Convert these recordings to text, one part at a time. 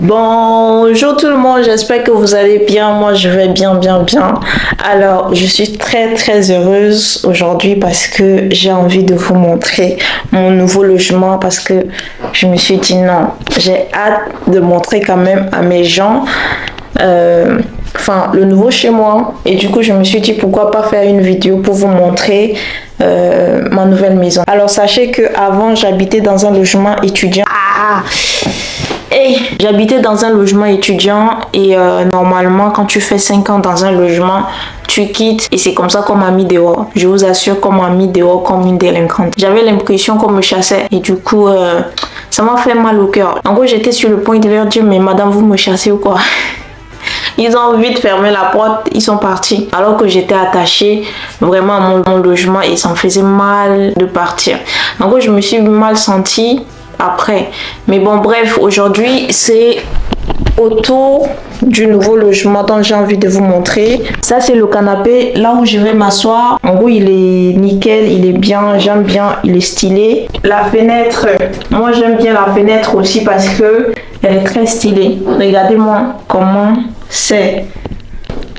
Bonjour tout le monde, j'espère que vous allez bien. Moi, je vais bien. Alors, je suis très heureuse aujourd'hui parce que j'ai envie de vous montrer mon nouveau logement parce que je me suis dit non, j'ai hâte de montrer quand même à mes gens le nouveau chez moi. Et du coup, je me suis dit pourquoi pas faire une vidéo pour vous montrer ma nouvelle maison. Alors, sachez que avant j'habitais dans un logement étudiant. J'habitais dans un logement étudiant et normalement quand tu fais 5 ans dans un logement, tu quittes et c'est comme ça qu'on m'a mis dehors. Je vous assure qu'on m'a mis dehors comme une délinquante. J'avais l'impression qu'on me chassait et du coup ça m'a fait mal au cœur. En gros, j'étais sur le point de leur dire mais madame, vous me chassez ou quoi? Ils ont vite fermé la porte, ils sont partis. Alors que j'étais attachée vraiment à mon logement et ça me faisait mal de partir. En gros, je me suis mal sentie après. Mais bon, bref, aujourd'hui, c'est autour du nouveau logement dont j'ai envie de vous montrer. Ça, c'est le canapé, là où je vais m'asseoir. En gros, il est nickel, il est bien, j'aime bien, il est stylé. La fenêtre, moi j'aime bien la fenêtre aussi parce que elle est très stylée. Regardez-moi comment c'est.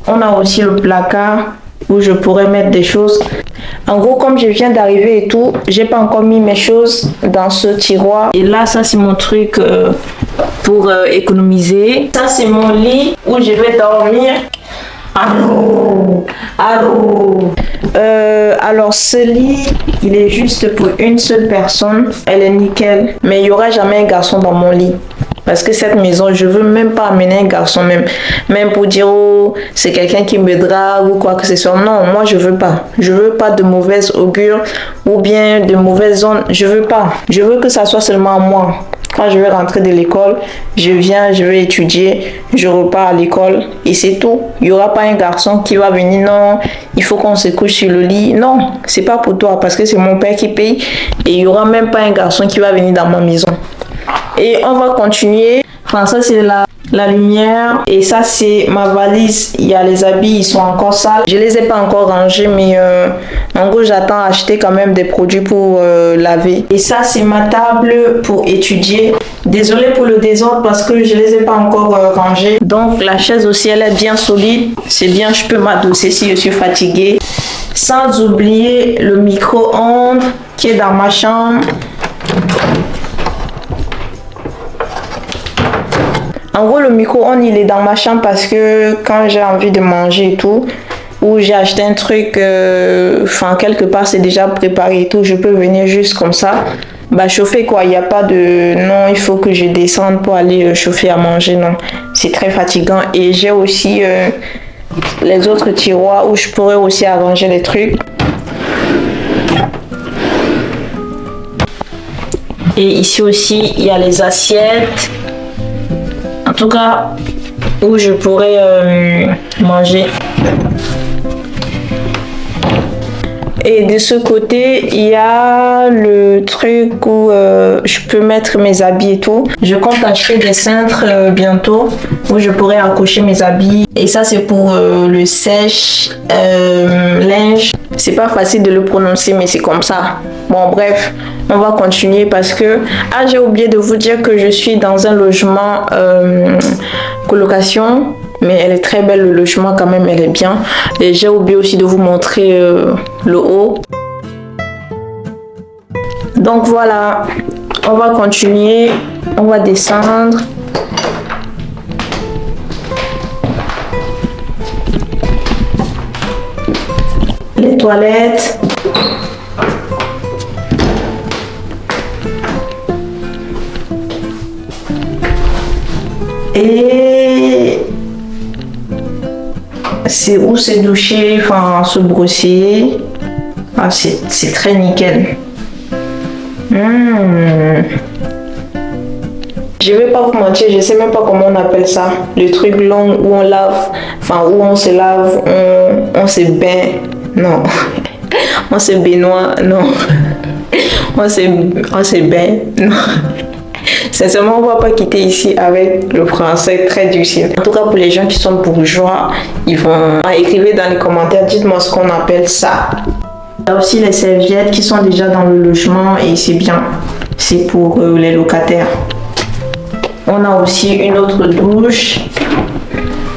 On a aussi le placard où je pourrais mettre des choses. En gros, comme je viens d'arriver et tout, j'ai pas encore mis mes choses dans ce tiroir. Et là, ça c'est mon truc pour économiser. Ça c'est mon lit où je vais dormir. Alors ce lit, il est juste pour une seule personne. Elle est nickel. Mais il n'y aura jamais un garçon dans mon lit. Parce que cette maison, je veux même pas amener un garçon même pour dire oh, c'est quelqu'un qui me drague ou quoi que ce soit. Non, moi je veux pas. Je veux pas de mauvaise augure ou bien de mauvaises ondes. Je veux pas. Je veux que ça soit seulement à moi. Quand je vais rentrer de l'école, je viens, je vais étudier, je repars à l'école et c'est tout. Il y aura pas un garçon qui va venir, non, il faut qu'on se couche sur le lit. Non, c'est pas pour toi parce que c'est mon père qui paye et il y aura même pas un garçon qui va venir dans ma maison. Et on va continuer. Enfin, ça c'est la lumière. Et ça c'est ma valise. Il y a les habits, ils sont encore sales. Je les ai pas encore rangés, mais en gros j'attends à acheter quand même des produits pour laver. Et ça c'est ma table pour étudier. Désolée pour le désordre parce que je les ai pas encore rangés. Donc la chaise aussi elle est bien solide. C'est bien, je peux m'adosser si je suis fatiguée. Sans oublier le micro-ondes qui est dans ma chambre. En gros, le micro-ondes, il est dans ma chambre parce que quand j'ai envie de manger et tout, ou j'ai acheté un truc, quelque part, c'est déjà préparé et tout, je peux venir juste comme ça, chauffer quoi. Il n'y a pas de non, il faut que je descende pour aller chauffer à manger, non. C'est très fatigant. Et j'ai aussi les autres tiroirs où je pourrais aussi arranger les trucs. Et ici aussi, il y a les assiettes. En tout cas, où je pourrais manger. Et de ce côté, il y a le truc où je peux mettre mes habits et tout. Je compte acheter des cintres bientôt où je pourrais accrocher mes habits. Et ça, c'est pour le sèche-linge. C'est pas facile de le prononcer, mais c'est comme ça. Bon, bref, on va continuer parce que... Ah, j'ai oublié de vous dire que je suis dans un logement colocation. Mais elle est très belle, le logement quand même, elle est bien. Et j'ai oublié aussi de vous montrer le haut. Donc voilà, on va continuer, on va descendre. Les toilettes. Et... c'est où se doucher, se brosser. Ah, c'est très nickel. Je vais pas vous mentir, je sais même pas comment on appelle ça. Le truc long où on lave, où on se lave, on se bain. Non. On se baignoie, non. On se bain, non. Sincèrement, on ne va pas quitter ici avec le français très difficile. En tout cas, pour les gens qui sont bourgeois, ils vont écrire dans les commentaires, dites-moi ce qu'on appelle ça. Il y a aussi les serviettes qui sont déjà dans le logement et c'est bien. C'est pour les locataires. On a aussi une autre douche.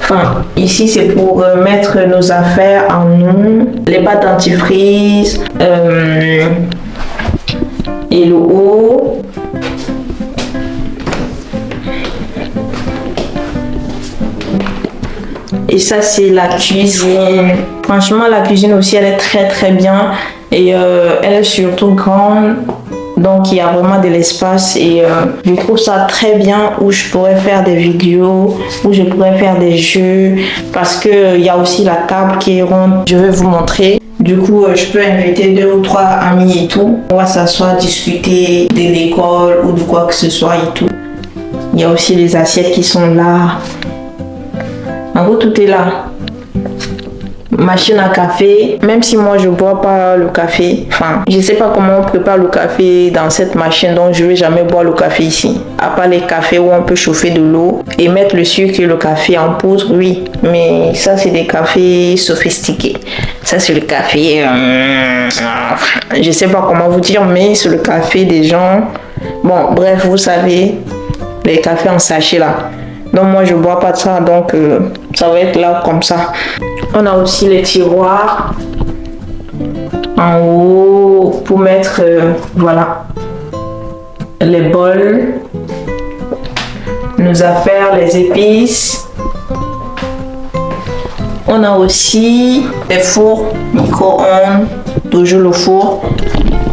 Enfin, ici c'est pour mettre nos affaires en nous, les pâtes dentifrice et le haut. Et ça c'est la cuisine. Franchement la cuisine aussi elle est très bien et elle est surtout grande. Donc il y a vraiment de l'espace et je trouve ça très bien où je pourrais faire des vidéos, où je pourrais faire des jeux parce que il y a aussi la table qui est ronde. Je vais vous montrer. Du coup, je peux inviter 2 ou 3 amis et tout. On va s'asseoir, discuter de l'école ou de quoi que ce soit et tout. Il y a aussi les assiettes qui sont là. En gros, tout est là. Machine à café, même si moi je bois pas le café, enfin je sais pas comment on prépare le café dans cette machine, donc je vais jamais boire le café ici, à part les cafés où on peut chauffer de l'eau et mettre le sucre et le café en poudre, oui, mais ça c'est des cafés sophistiqués, ça c'est le café je sais pas comment vous dire, mais c'est le café des gens, bon bref, vous savez, les cafés en sachet là. Donc moi je bois pas de ça, donc ça va être là comme ça. On a aussi les tiroirs en haut pour mettre voilà les bols, nos affaires, les épices. On a aussi les fours micro-ondes, toujours le four.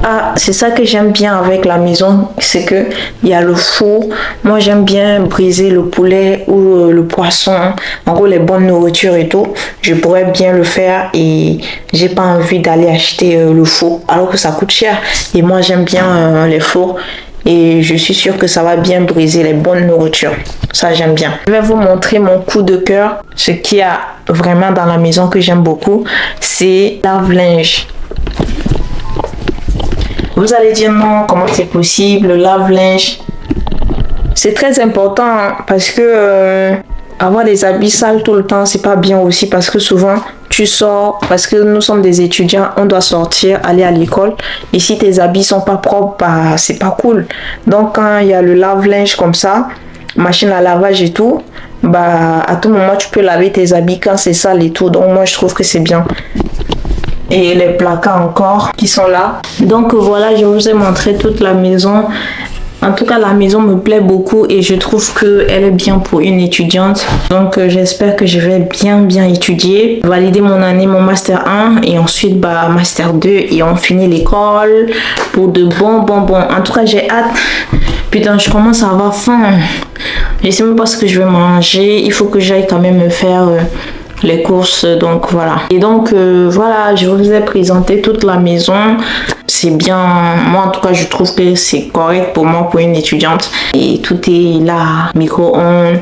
Ah, c'est ça que j'aime bien avec la maison, c'est que il y a le four. Moi, j'aime bien briser le poulet ou le poisson. En gros, les bonnes nourritures et tout. Je pourrais bien le faire et j'ai pas envie d'aller acheter le four alors que ça coûte cher. Et moi, j'aime bien les fours. Et je suis sûre que ça va bien briser les bonnes nourritures. Ça, j'aime bien. Je vais vous montrer mon coup de cœur. Ce qu'il y a vraiment dans la maison que j'aime beaucoup, c'est lave-linge. Vous allez dire non, comment c'est possible, le lave-linge. C'est très important parce que avoir des habits sales tout le temps, c'est pas bien aussi parce que souvent tu sors, parce que nous sommes des étudiants, on doit sortir, aller à l'école. Et si tes habits sont pas propres, bah, c'est pas cool. Donc quand il y a le lave-linge comme ça, machine à lavage et tout, bah à tout moment tu peux laver tes habits quand c'est sale et tout. Donc moi je trouve que c'est bien. Et les placards encore qui sont là. Donc voilà, je vous ai montré toute la maison. En tout cas, la maison me plaît beaucoup et je trouve qu'elle est bien pour une étudiante. Donc j'espère que je vais bien étudier, valider mon année, mon master 1 et ensuite bah master 2 et on finit l'école pour de bon. En tout cas, j'ai hâte. Putain, je commence à avoir faim. Je sais même pas ce que je vais manger. Il faut que j'aille quand même me faire les courses, donc voilà. Et donc voilà, je vous ai présenté toute la maison. C'est bien, moi en tout cas je trouve que c'est correct pour moi, pour une étudiante, et tout est là, micro-ondes,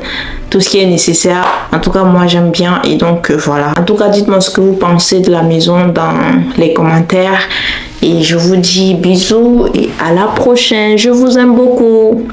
tout ce qui est nécessaire. En tout cas moi j'aime bien et donc voilà. En tout cas dites-moi ce que vous pensez de la maison dans les commentaires et je vous dis bisous et à la prochaine. Je vous aime beaucoup.